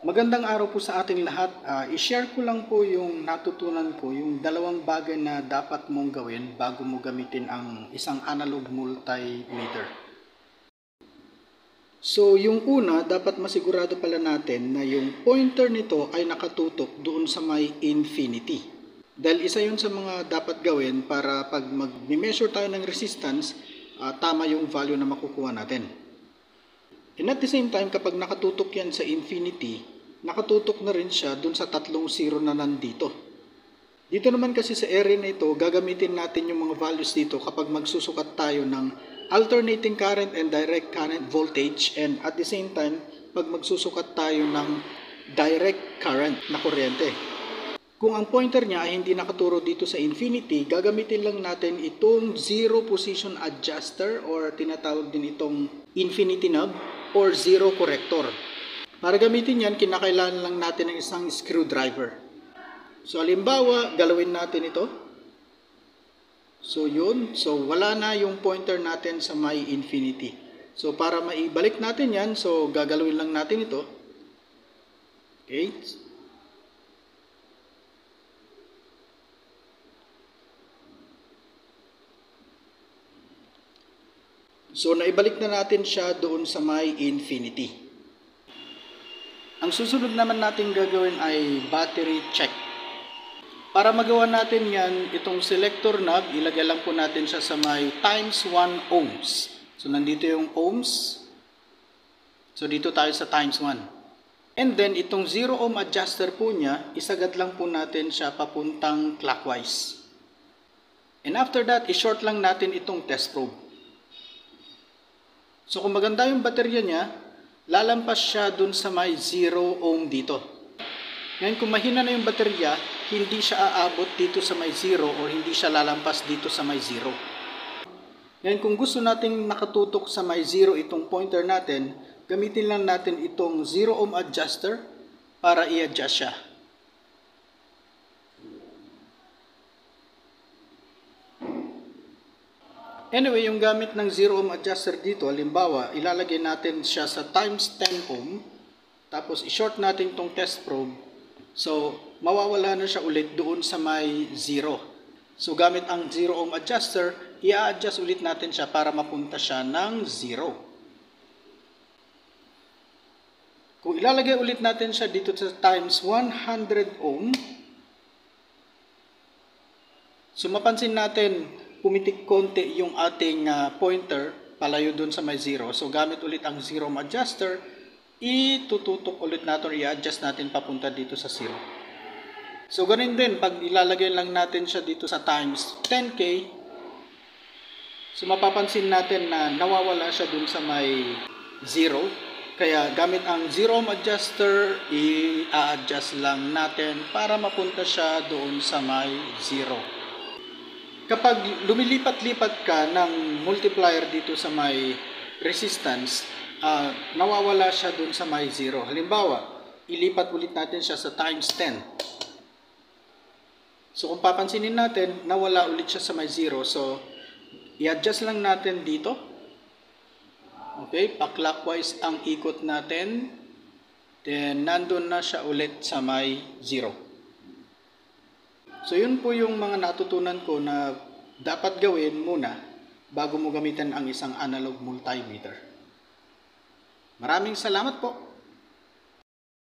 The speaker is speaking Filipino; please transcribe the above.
Magandang araw po sa ating lahat. I-share ko lang po yung natutunan ko, yung dalawang bagay na dapat mong gawin bago mo gamitin ang isang analog multimeter. So, yung una, dapat masigurado pala natin na yung pointer nito ay nakatutok doon sa may infinity. Dahil isa yun sa mga dapat gawin para pag mag-measure tayo ng resistance, tama yung value na makukuha natin. And at the same time, kapag nakatutok yan sa infinity, nakatutok na rin siya dun sa tatlong zero na nandito. Dito naman kasi sa area na ito, gagamitin natin yung mga values dito kapag magsusukat tayo ng alternating current and direct current voltage, and at the same time, pag magsusukat tayo ng direct current na kuryente. Kung ang pointer niya ay hindi nakaturo dito sa infinity, gagamitin lang natin itong zero position adjuster or tinatawag din itong infinity knob or zero corrector. Para gamitin yan, kinakailangan lang natin ng isang screwdriver. So, halimbawa, galawin natin ito. So, yun. So, wala na yung pointer natin sa may infinity. So, para maibalik natin yan, so, gagalawin lang natin ito. Okay. So, naibalik na natin siya doon sa may infinity. Ang susunod naman natin gagawin ay battery check. Para magawa natin yan, itong selector knob, ilagay lang po natin siya sa may times 1 ohms. So, nandito yung ohms. So, dito tayo sa times 1. And then, itong 0 ohm adjuster po niya, isagad lang po natin siya papuntang clockwise. And after that, i-short lang natin itong test probe. So, kung maganda yung baterya niya, lalampas siya dun sa may 0 ohm dito. Ngayon, kung mahina na yung baterya, hindi siya aabot dito sa may 0 o hindi siya lalampas dito sa may 0. Ngayon, kung gusto nating nakatutok sa may 0 itong pointer natin, gamitin lang natin itong 0 ohm adjuster para i-adjust siya. Anyway, yung gamit ng 0 ohm adjuster dito, halimbawa, ilalagay natin siya sa times 10 ohm, tapos i-short natin itong test probe. So, mawawala na siya ulit doon sa may 0. So, gamit ang 0 ohm adjuster, i-adjust ulit natin siya para mapunta siya ng 0. Kung ilalagay ulit natin siya dito sa times 100 ohm, so mapansin natin, pumitik konti yung ating pointer palayo doon sa may 0. So, gamit ulit ang 0 ohm adjuster, itututok ulit natin, i-adjust natin papunta dito sa 0. So, ganun din, pag ilalagay lang natin siya dito sa times 10K, so mapapansin natin na nawawala siya dun sa may 0. Kaya gamit ang 0 ohm adjuster, i-adjust lang natin para mapunta siya doon sa may 0. Kapag lumilipat-lipat ka ng multiplier dito sa may resistance, nawawala siya dun sa may 0. Halimbawa, ilipat ulit natin siya sa times 10. So, kung papansinin natin, nawala ulit siya sa may 0. So, i-adjust lang natin dito. Okay, pa-clockwise ang ikot natin. Then, nandun na siya ulit sa may 0. So, yun po yung mga natutunan ko na dapat gawin muna bago mo gamitin ang isang analog multimeter. Maraming salamat po.